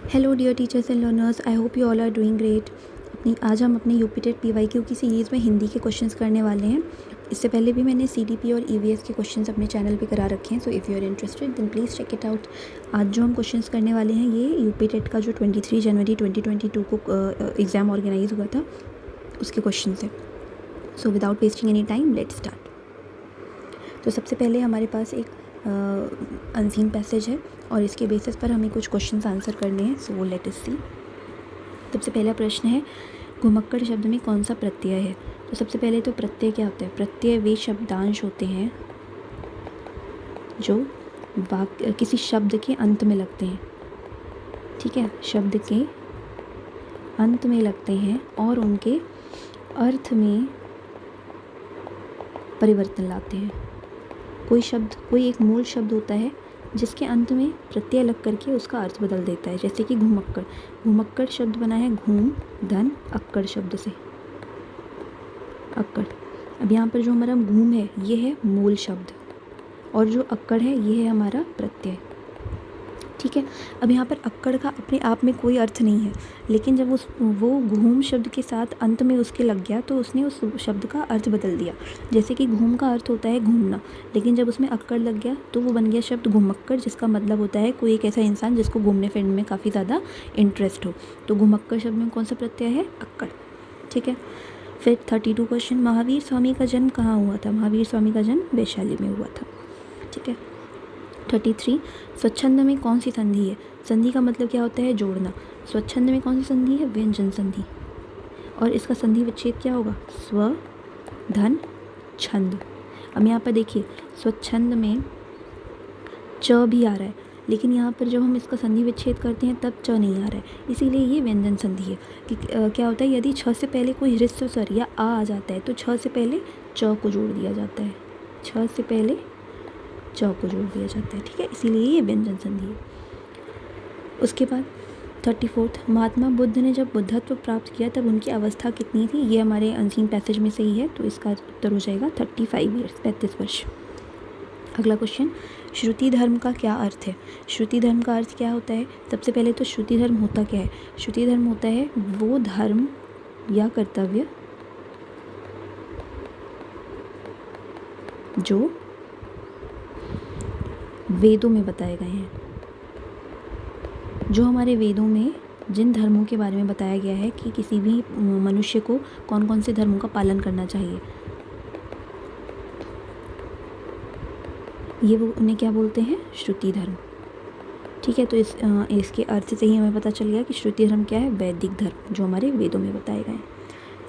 Hello dear teachers and learners, I hope you all are doing great. आज हम अपने UP TET PYQ की series में हिंदी के क्वेश्चंस करने वाले हैं। इससे पहले भी मैंने CDP और EVS के क्वेश्चंस अपने चैनल पे करा रखे हैं, so if you are interested then please check it out. आज जो हम क्वेश्चंस करने वाले हैं ये यूपी टेट का जो 23 जनवरी 2022 को एग्ज़ाम ऑर्गेनाइज हुआ था उसके क्वेश्चन है। So without wasting any time let's start. तो सबसे पहले हमारे पास एक अनसीन पैसेज है और इसके बेसिस पर हमें कुछ क्वेश्चंस आंसर करने हैं। सो लेट अस सी। सबसे पहला प्रश्न है, घुमक्कड़ शब्द में कौन सा प्रत्यय है? तो सबसे पहले तो प्रत्यय क्या होता है? प्रत्यय वे शब्दांश होते हैं जो वाक्य किसी शब्द के अंत में लगते हैं। ठीक है, शब्द के अंत में लगते हैं और उनके अर्थ में परिवर्तन लाते हैं। कोई एक मूल शब्द होता है जिसके अंत में प्रत्यय लग करके उसका अर्थ बदल देता है, जैसे कि घुमक्कड़ शब्द बना है घूम धन अक्कड़ शब्द से, अक्कड़। अब यहाँ पर जो हमारा घूम है ये है मूल शब्द और जो अक्कड़ है ये है हमारा प्रत्यय। ठीक है, अब यहाँ पर अक्कड़ का अपने आप में कोई अर्थ नहीं है, लेकिन जब वो घूम शब्द के साथ अंत में उसके लग गया तो उसने उस शब्द का अर्थ बदल दिया। जैसे कि घूम का अर्थ होता है घूमना, लेकिन जब उसमें अक्कड़ लग गया तो वो बन गया शब्द घुमक्कड़, जिसका मतलब होता है कोई एक ऐसा इंसान जिसको घूमने फिरने में काफ़ी ज़्यादा इंटरेस्ट हो। तो घुमक्कड़ शब्द में कौन सा प्रत्यय है? अक्कड़। ठीक है, फिर 32 क्वेश्चन, महावीर स्वामी का जन्म कहाँ हुआ था? महावीर स्वामी का जन्म वैशाली में हुआ था। ठीक है। 33, स्वच्छंद में कौन सी संधि है? संधि का मतलब क्या होता है? जोड़ना। स्वच्छंद में कौन सी संधि है? व्यंजन संधि। और इसका संधि विच्छेद क्या होगा? स्व धन छंद। अब यहाँ पर देखिए, स्वच्छंद में च भी आ रहा है, लेकिन यहाँ पर जब हम इसका संधि विच्छेद करते हैं तब च नहीं आ रहा है, इसीलिए ये व्यंजन संधि है। कि क्या होता है, यदि छ से पहले कोई ह्रस्व स्वर या आ जाता है तो छ से पहले च को जोड़ दिया जाता है, छ से पहले च को जोड़ दिया जाता है। ठीक है, इसीलिए ये व्यंजन संधि है। उसके बाद 34, महात्मा बुद्ध ने जब बुद्धत्व प्राप्त किया तब उनकी अवस्था कितनी थी? ये हमारे अनसीन पैसेज में से ही है, तो इसका उत्तर हो जाएगा 35 ईयर्स, 35 वर्ष। अगला क्वेश्चन, श्रुति धर्म का क्या अर्थ है? श्रुति धर्म का अर्थ क्या होता है? सबसे पहले तो श्रुति धर्म होता क्या है? श्रुति धर्म होता है वो धर्म या कर्तव्य जो वेदों में बताए गए हैं। जो हमारे वेदों में जिन धर्मों के बारे में बताया गया है कि किसी भी मनुष्य को कौन कौन से धर्मों का पालन करना चाहिए, ये वो उन्हें क्या बोलते हैं? श्रुति धर्म। ठीक है, तो इसके अर्थ से ही हमें पता चल गया कि श्रुति धर्म क्या है? वैदिक धर्म जो हमारे वेदों में बताए गए हैं।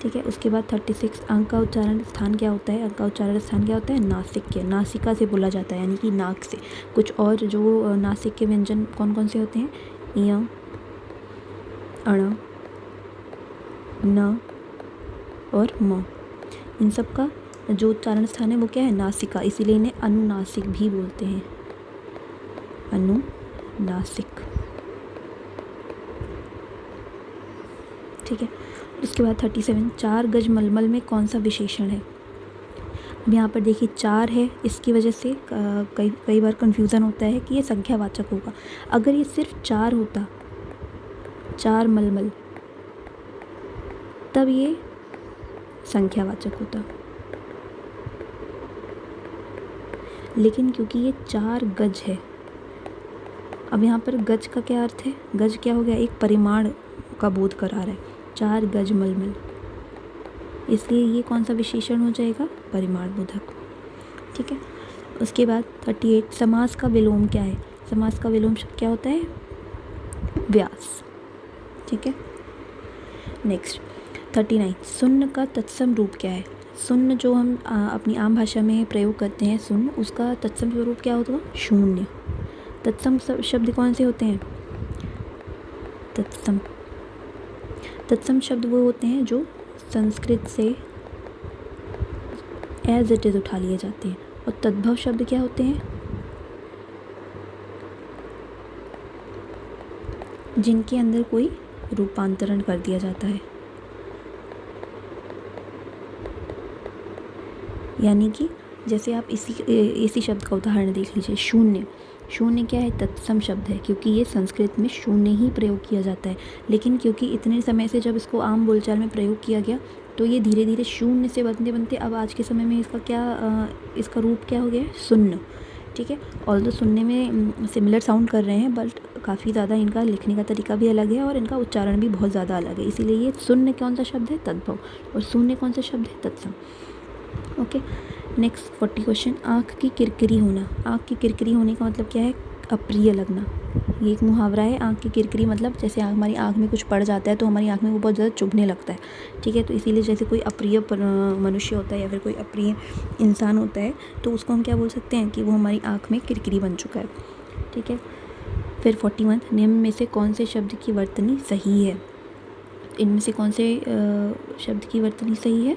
ठीक है, उसके बाद 36, अंक का उच्चारण स्थान क्या होता है? अंक का उच्चारण स्थान क्या होता है? नासिक्य, नासिका से बोला जाता है, यानी कि नाक से। कुछ और जो नासिक के व्यंजन कौन कौन से होते हैं? य, अण, न और म। इन सब का जो उच्चारण स्थान है वो क्या है? नासिका, इसीलिए इन्हें अनुनासिक भी बोलते हैं, अनुनासिक। ठीक है, उसके बाद 37, 4 गज मलमल में कौन सा विशेषण है? अब यहाँ पर देखिए 4 है, इसकी वजह से कई बार कन्फ्यूज़न होता है कि ये संख्यावाचक होगा। अगर ये सिर्फ 4 होता, 4 मलमल, तब ये संख्यावाचक होता, लेकिन क्योंकि ये 4 गज है। अब यहाँ पर गज का क्या अर्थ है? गज क्या हो गया? एक परिमाण का बोध करा रहा है, 4 गज मलमल, इसलिए ये कौन सा विशेषण हो जाएगा? परिमाण बोधक। ठीक है, उसके बाद 38, समास का विलोम क्या है? समास का विलोम शब्द क्या होता है? व्यास। ठीक है, नेक्स्ट 39, शून्य का तत्सम रूप क्या है? शून्य जो हम अपनी आम भाषा में प्रयोग करते हैं, शून्य, उसका तत्सम स्वरूप क्या होगा? शून्य। तत्सम शब्द कौन से होते हैं? तत्सम शब्द वो होते हैं जो संस्कृत से एज इट इज़ उठा लिए जाते हैं। और तद्भव शब्द क्या होते हैं? जिनके अंदर कोई रूपांतरण कर दिया जाता है, यानी कि जैसे आप इसी शब्द का उदाहरण देख लीजिए, शून्य। शून्य क्या है? तत्सम शब्द है, क्योंकि ये संस्कृत में शून्य ही प्रयोग किया जाता है। लेकिन क्योंकि इतने समय से जब इसको आम बोलचाल में प्रयोग किया गया तो ये धीरे धीरे शून्य से बनते बनते अब आज के समय में इसका रूप क्या हो गया है? शून्य। ठीक है, ऑल्दो सुनने में सिमिलर साउंड कर रहे हैं, बट काफ़ी ज़्यादा इनका लिखने का तरीका भी अलग है और इनका उच्चारण भी बहुत ज़्यादा अलग है। इसीलिए ये शून्य कौन सा शब्द है? तद्भव। और शून्य कौन सा शब्द है? तत्सम। Okay, next 40 question. आँख की किरकिरी होना। आँख की किरकिरी होने का मतलब क्या है? अप्रिय लगना। ये एक मुहावरा है। आँख की किरकिरी मतलब जैसे हमारी आँख में कुछ पड़ जाता है तो हमारी आँख में वो बहुत ज़्यादा चुभने लगता है। ठीक है, तो इसीलिए जैसे कोई अप्रिय मनुष्य होता है या फिर कोई अप्रिय इंसान होता है तो उसको हम क्या बोल सकते हैं कि वो हमारी आँख में किरकिरी बन चुका है। ठीक है, फिर 41, निम्न में से कौन से शब्द की वर्तनी सही है? इनमें से कौन से शब्द की वर्तनी सही है?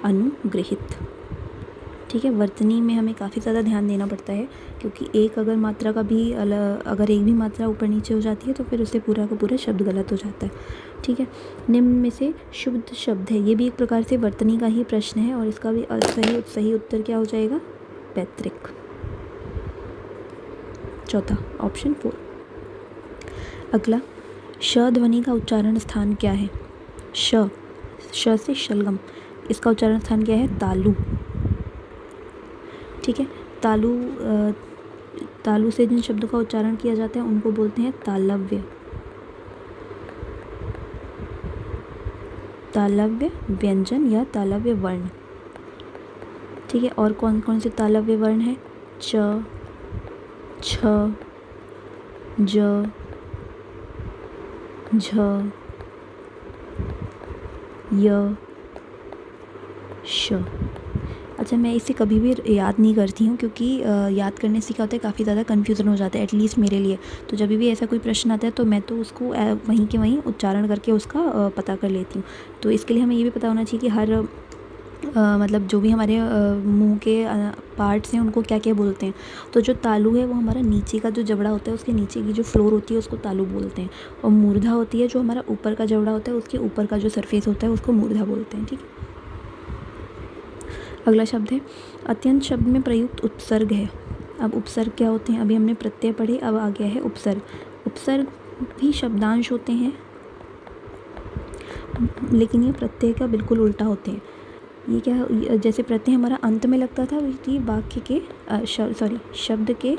अनुगृहित। ठीक है, वर्तनी में हमें काफ़ी ज़्यादा ध्यान देना पड़ता है, क्योंकि एक अगर मात्रा का भी अगर एक भी मात्रा ऊपर नीचे हो जाती है तो फिर उससे पूरा का पूरा शब्द गलत हो जाता है। ठीक है, निम्न में से शुद्ध शब्द है। ये भी एक प्रकार से वर्तनी का ही प्रश्न है और इसका भी सही उत्तर क्या हो जाएगा? पैतृक। चौथा, ऑप्शन 4। अगला, श ध्वनि का उच्चारण स्थान क्या है? श से शलगम, इसका उच्चारण स्थान क्या है? तालु। ठीक है, तालु से जिन शब्दों का उच्चारण किया जाता है उनको बोलते हैं तालव्य। तालव्य व्यंजन या तालव्य वर्ण। ठीक है, और कौन कौन से तालव्य वर्ण है? च, छ, ज, झ, य, श। अच्छा, मैं इसे कभी भी याद नहीं करती हूँ, क्योंकि याद करने से क्या होता है, काफ़ी ज़्यादा कन्फ्यूज़न हो जाता है, एटलीस्ट मेरे लिए। तो जब भी ऐसा कोई प्रश्न आता है तो मैं तो उसको वहीं के वहीं उच्चारण करके उसका पता कर लेती हूँ। तो इसके लिए हमें ये भी पता होना चाहिए कि हर मतलब जो भी हमारे मुंह के पार्ट्स हैं उनको क्या क्या बोलते हैं। तो जो तालु है वो हमारा नीचे का जो जबड़ा होता है उसके नीचे की जो फ्लोर होती है उसको तालु बोलते हैं, और मूर्धा होती है जो हमारा ऊपर का जबड़ा होता है उसके ऊपर का जो सरफेस होता है उसको मूर्धा बोलते हैं। ठीक है, अगला शब्द है अत्यंत। शब्द में प्रयुक्त उपसर्ग है। अब उपसर्ग क्या होते हैं? अभी हमने प्रत्यय पढ़े, अब आ गया है उपसर्ग। उपसर्ग भी शब्दांश होते हैं, लेकिन ये प्रत्यय का बिल्कुल उल्टा होते हैं। ये क्या, जैसे प्रत्यय हमारा अंत में लगता था, ये वाक्य के शब्द के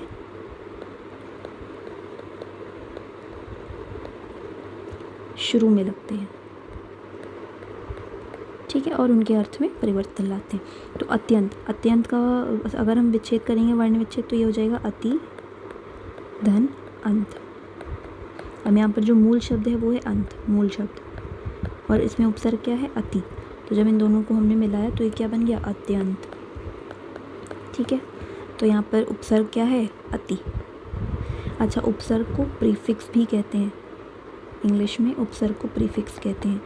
शुरू में लगते हैं। ठीक है, और उनके अर्थ में परिवर्तन लाते हैं। तो अत्यंत का अगर हम विच्छेद करेंगे, वर्ण विच्छेद, तो ये हो जाएगा अति, धन, अंत। अब यहाँ पर जो मूल शब्द है वो है अंत, मूल शब्द, और इसमें उपसर्ग क्या है? अति। तो जब इन दोनों को हमने मिलाया तो ये क्या बन गया? अत्यंत। ठीक है, तो यहाँ पर उपसर्ग क्या है? अति। अच्छा, उपसर्ग को प्रीफिक्स भी कहते हैं, इंग्लिश में उपसर्ग को प्रीफिक्स कहते हैं,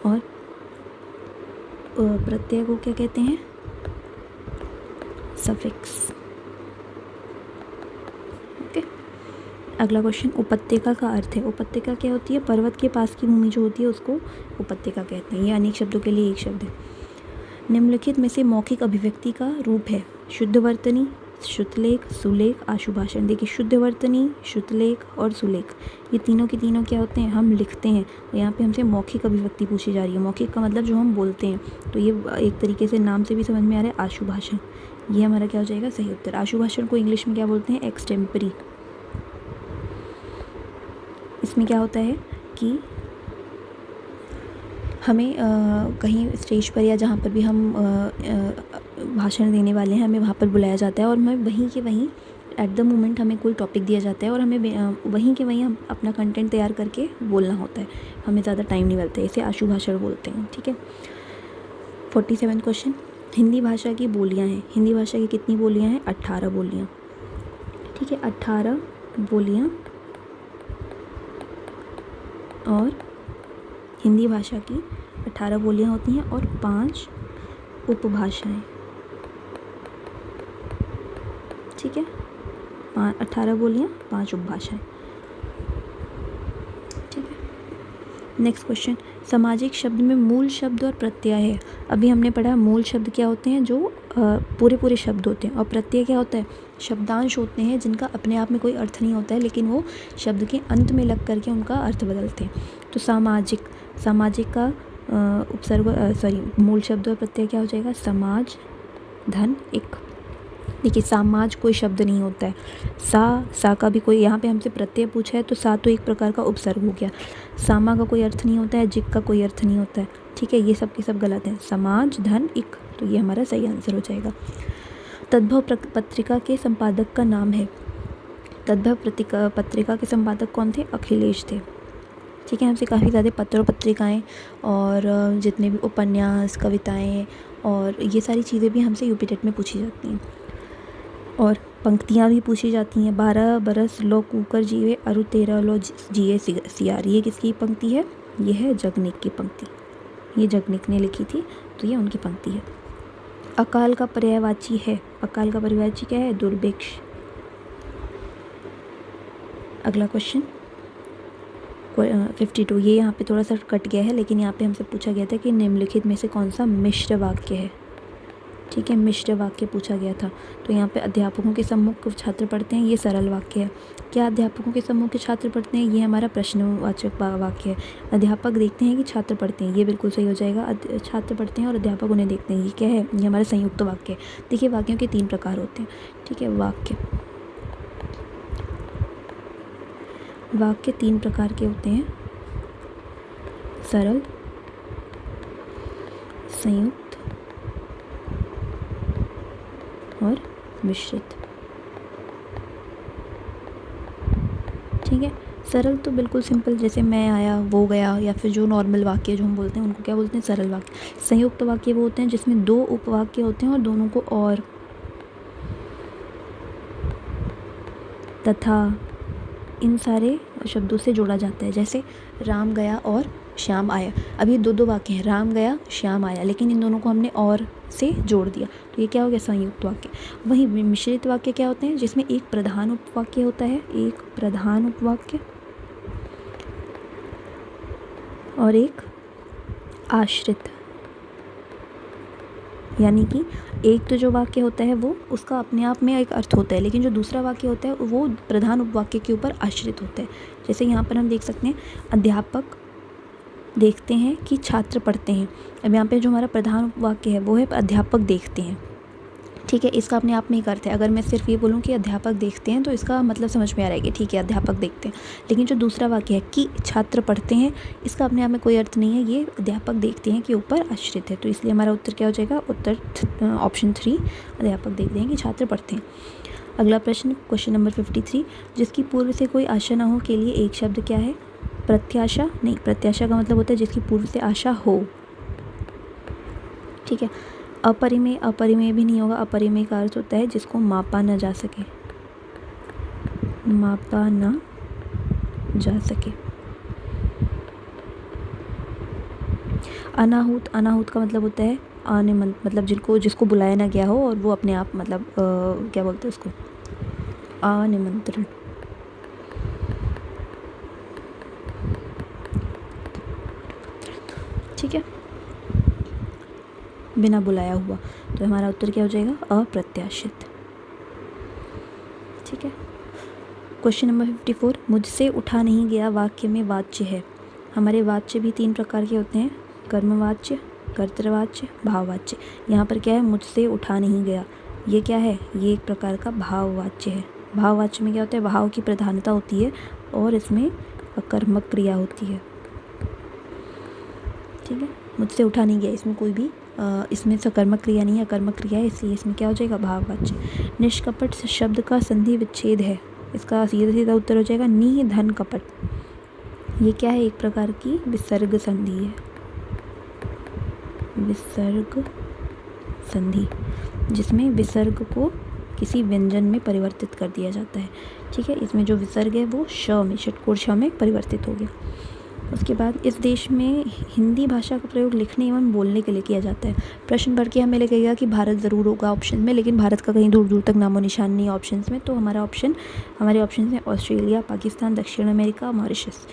और प्रत्यय को क्या कहते हैं? सफिक्स। ओके, अगला क्वेश्चन, उपत्यका का अर्थ है। उपत्यका क्या होती है? पर्वत के पास की भूमि जो होती है उसको उपत्यका कहते हैं। ये अनेक शब्दों के लिए एक शब्द है। निम्नलिखित में से मौखिक अभिव्यक्ति का रूप है? शुद्ध वर्तनी, श्रुतलेख, सुलेख, आशुभाषण। देखिए, शुद्ध वर्तनी, श्रुतलेख और सुलेख, ये तीनों के तीनों क्या होते हैं? हम लिखते हैं। और यहाँ पे हमसे मौखिक अभिव्यक्ति पूछी जा रही है। मौखिक का मतलब जो हम बोलते हैं, तो ये एक तरीके से नाम से भी समझ में आ रहा है, आशुभाषण। ये हमारा क्या हो जाएगा? सही उत्तर। आशुभाषण को इंग्लिश में क्या बोलते हैं? एक्सटेम्परी। इसमें क्या होता है कि हमें कहीं स्टेज पर या जहाँ पर भी हम भाषण देने वाले हैं, हमें वहाँ पर बुलाया जाता है और हमें वहीं के वहीं एट द मोमेंट हमें कोई टॉपिक दिया जाता है और हमें वहीं के वहीं हम अपना कंटेंट तैयार करके बोलना होता है। हमें ज़्यादा टाइम नहीं मिलता है, इसे आशुभाषण बोलते हैं। ठीक है, 47 क्वेश्चन, हिंदी भाषा की बोलियाँ हैं। हिंदी भाषा की कितनी बोलियाँ हैं? 18 बोलियाँ। ठीक है, 18 बोलियाँ, और हिंदी भाषा की 18 बोलियाँ होती हैं और 5 उपभाषाएं। ठीक है, 18 बोलियाँ, 5 उपभाषाएं। ठीक है, नेक्स्ट क्वेश्चन, सामाजिक शब्द में मूल शब्द और प्रत्यय है। अभी हमने पढ़ा मूल शब्द क्या होते हैं? जो पूरे शब्द होते हैं, और प्रत्यय क्या होता है? शब्दांश होते हैं जिनका अपने आप में कोई अर्थ नहीं होता है, लेकिन वो शब्द के अंत में लग करके उनका अर्थ बदलते हैं। तो सामाजिक, सामाजिक का मूल शब्द और प्रत्यय क्या हो जाएगा? समाज, धन, इक। देखिए सामाज कोई शब्द नहीं होता है। सा का भी कोई, यहाँ पे हमसे प्रत्यय पूछा है तो सा तो एक प्रकार का उपसर्ग हो गया। सामा का कोई अर्थ नहीं होता है, जिक का कोई अर्थ नहीं होता है। ठीक है, ये सब के सब गलत हैं। समाज, धन, इक, तो ये हमारा सही आंसर हो जाएगा। तद्भव पत्रिका के संपादक का नाम है। तद्भव पत्रिका के संपादक कौन थे? अखिलेश थे। ठीक है, हमसे काफ़ी ज़्यादा पत्र और पत्रिकाएँ और जितने भी उपन्यास, कविताएँ और ये सारी चीज़ें भी हमसे यूपी टेट में पूछी जाती हैं और पंक्तियाँ भी पूछी जाती हैं। 12 बरस लो कूकर जीवे अरु 13 लो जिए सियार। ये किसकी पंक्ति है? ये है जगनिक की पंक्ति। ये जगनिक ने लिखी थी, तो ये उनकी पंक्ति है। अकाल का पर्यायवाची है। अकाल का पर्यायवाची क्या है? दुर्भिक्ष। अगला क्वेश्चन 52। ये यहाँ पे थोड़ा सा कट गया है, लेकिन यहाँ पे हमसे पूछा गया था कि निम्नलिखित में से कौन सा मिश्र वाक्य है। ठीक है, मिश्र वाक्य पूछा गया था। तो यहाँ पे अध्यापकों के सम्मुख छात्र पढ़ते हैं, ये सरल वाक्य है। क्या अध्यापकों के सम्मुख के छात्र पढ़ते हैं? ये हमारा प्रश्नवाचक वाक्य है। अध्यापक देखते हैं कि छात्र पढ़ते हैं, ये बिल्कुल सही हो जाएगा। छात्र पढ़ते हैं और अध्यापक उन्हें देखते हैं, ये क्या है? ये हमारा संयुक्त वाक्य है। देखिए वाक्यों के 3 प्रकार होते हैं। ठीक है, वाक्य 3 प्रकार के होते हैं: सरल, संयुक्त और मिश्रित। ठीक है, सरल तो बिल्कुल सिंपल, जैसे मैं आया वो गया, या फिर जो नॉर्मल वाक्य जो हम बोलते हैं उनको क्या बोलते हैं? सरल वाक्य। संयुक्त वाक्य वो होते हैं जिसमें 2 उपवाक्य होते हैं और दोनों को और, तथा, इन सारे शब्दों से जोड़ा जाता है। जैसे राम गया और श्याम आया। अब ये 2 वाक्य हैं, राम गया, श्याम आया, लेकिन इन दोनों को हमने और से जोड़ दिया, तो ये क्या हो गया? संयुक्त वाक्य। वहीं मिश्रित वाक्य क्या होते हैं? जिसमें एक प्रधान उपवाक्य होता है, एक प्रधान उपवाक्य और एक आश्रित। यानी कि एक तो जो वाक्य होता है वो उसका अपने आप में एक अर्थ होता है, लेकिन जो दूसरा वाक्य होता है वो प्रधान उपवाक्य के ऊपर आश्रित होता है। जैसे यहाँ पर हम देख सकते हैं, अध्यापक देखते हैं कि छात्र पढ़ते हैं। अब यहाँ पे जो हमारा प्रधान उपवाक्य है वो है अध्यापक देखते हैं। ठीक है, इसका अपने आप में एक अर्थ है। अगर मैं सिर्फ ये बोलूँ कि अध्यापक देखते हैं तो इसका मतलब समझ में आ रहा है कि ठीक है अध्यापक देखते हैं, लेकिन जो दूसरा वाक्य है कि छात्र पढ़ते हैं, इसका अपने आप में कोई अर्थ नहीं है, ये अध्यापक देखते हैं के ऊपर आश्रित है। तो इसलिए हमारा उत्तर क्या हो जाएगा? उत्तर ऑप्शन 3, अध्यापक देखते हैं कि छात्र पढ़ते हैं। अगला प्रश्न, क्वेश्चन नंबर 53। जिसकी पूर्व से कोई आशा न हो के लिए एक शब्द क्या है? प्रत्याशा नहीं, प्रत्याशा का मतलब होता है जिसकी पूर्व से आशा हो। ठीक है, अपरिमेय, अपरिमेय भी नहीं होगा। अपरिमेय का अर्थ होता है जिसको मापा न जा सके, मापा न जा सके। अनाहूत, अनाहूत का मतलब होता है मतलब जिसको बुलाया ना गया हो और वो अपने आप मतलब क्या बोलते हैं उसको? अनिमंत्रण। ठीक है, बिना बुलाया हुआ, तो हमारा उत्तर क्या हो जाएगा? अप्रत्याशित। ठीक है, क्वेश्चन नंबर 54। मुझसे उठा नहीं गया वाक्य में वाच्य है। हमारे वाच्य भी 3 प्रकार के होते हैं: कर्मवाच्य, कर्तृवाच्य, भाववाच्य। यहाँ पर क्या है? मुझसे उठा नहीं गया, ये क्या है? ये एक प्रकार का भाववाच्य है। भाववाच्य में क्या होता है? भाव की प्रधानता होती है और इसमें अकर्मक क्रिया होती है। ठीक है, मुझसे उठा नहीं गया, इसमें कोई भी इसमें सकर्मक क्रिया नहीं है, अकर्मक क्रिया है, इसलिए इसमें क्या हो जाएगा? भाववाच्य। निष्कपट शब्द का संधि विच्छेद है, इसका सीधा सीधा उत्तर हो जाएगा नि धन कपट। ये क्या है? एक प्रकार की विसर्ग संधि है, विसर्ग संधि, जिसमें विसर्ग को किसी व्यंजन में परिवर्तित कर दिया जाता है। ठीक है, इसमें जो विसर्ग है वो श में, षटकोर श में परिवर्तित हो गया। उसके बाद, इस देश में हिंदी भाषा का प्रयोग लिखने एवं बोलने के लिए किया जाता है। प्रश्न भर के हमें लगेगा कि भारत ज़रूर होगा ऑप्शन में, लेकिन भारत का कहीं दूर दूर तक नामो निशान नहीं है ऑप्शन में। तो हमारे ऑप्शन है ऑस्ट्रेलिया, पाकिस्तान, दक्षिण अमेरिका, मॉरिशस।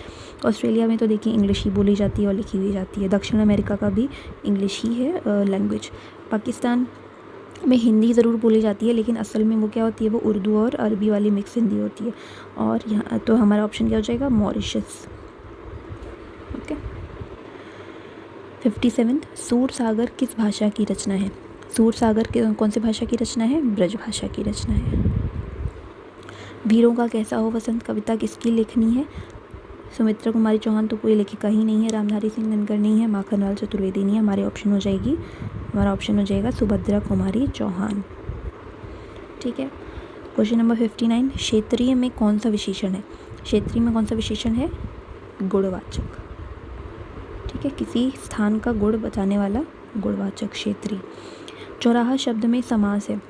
ऑस्ट्रेलिया में तो देखिए इंग्लिश ही बोली जाती है और लिखी हुई जाती है। दक्षिण अमेरिका का भी इंग्लिश ही है लैंग्वेज। पाकिस्तान में हिंदी ज़रूर बोली जाती है, लेकिन असल में वो क्या होती है, वो उर्दू और अरबी वाली मिक्स हिंदी होती है। और यहाँ तो हमारा ऑप्शन क्या हो जाएगा, मॉरिशस। ओके। 57 सूर सागर किस भाषा की रचना है? सूर सागर कौन सी भाषा की रचना है? ब्रज भाषा की रचना है। वीरों का कैसा हो वसंत कविता किसकी लेखनी है? सुमित्रा कुमारी चौहान तो कोई लेखिका ही नहीं है, रामधारी सिंह दिनकर नहीं है, माखनलाल चतुर्वेदी नहीं है। हमारा ऑप्शन हो जाएगा सुभद्रा कुमारी चौहान। ठीक है। क्वेश्चन नंबर 59, क्षेत्रीय में कौन सा विशेषण है? क्षेत्रीय में कौन सा विशेषण है? गुणवाचक। ठीक है, किसी स्थान का गुण बताने वाला गुणवाचक क्षेत्रीय। चौराहा शब्द में समास है।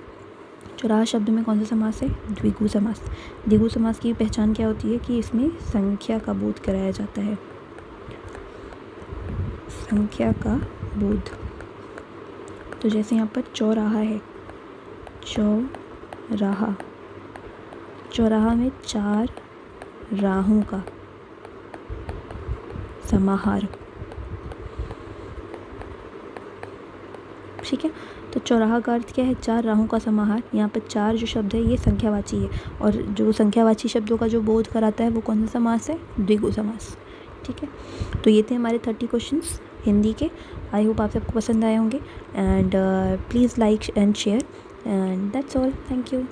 चौराहा शब्द में कौन सा समास है? द्विगु समास। द्विगु समास की पहचान क्या होती है कि इसमें संख्या का बोध कराया जाता है। संख्या का बोध। तो जैसे यहाँ पर चौराहा है, चौराहा, चौराहा में 4 राहों का समाहार। ठीक है, तो चौराहा का अर्थ क्या है? 4 राहों का समाहार। यहाँ पर 4 जो शब्द है ये संख्यावाची है, और जो संख्यावाची शब्दों का जो बोध कराता है वो कौन सा समास है? द्विगु समास। ठीक है, तो ये थे हमारे 30 क्वेश्चंस हिंदी के। आई होप आप सबको पसंद आए होंगे, and please like and share, and that's all. Thank you.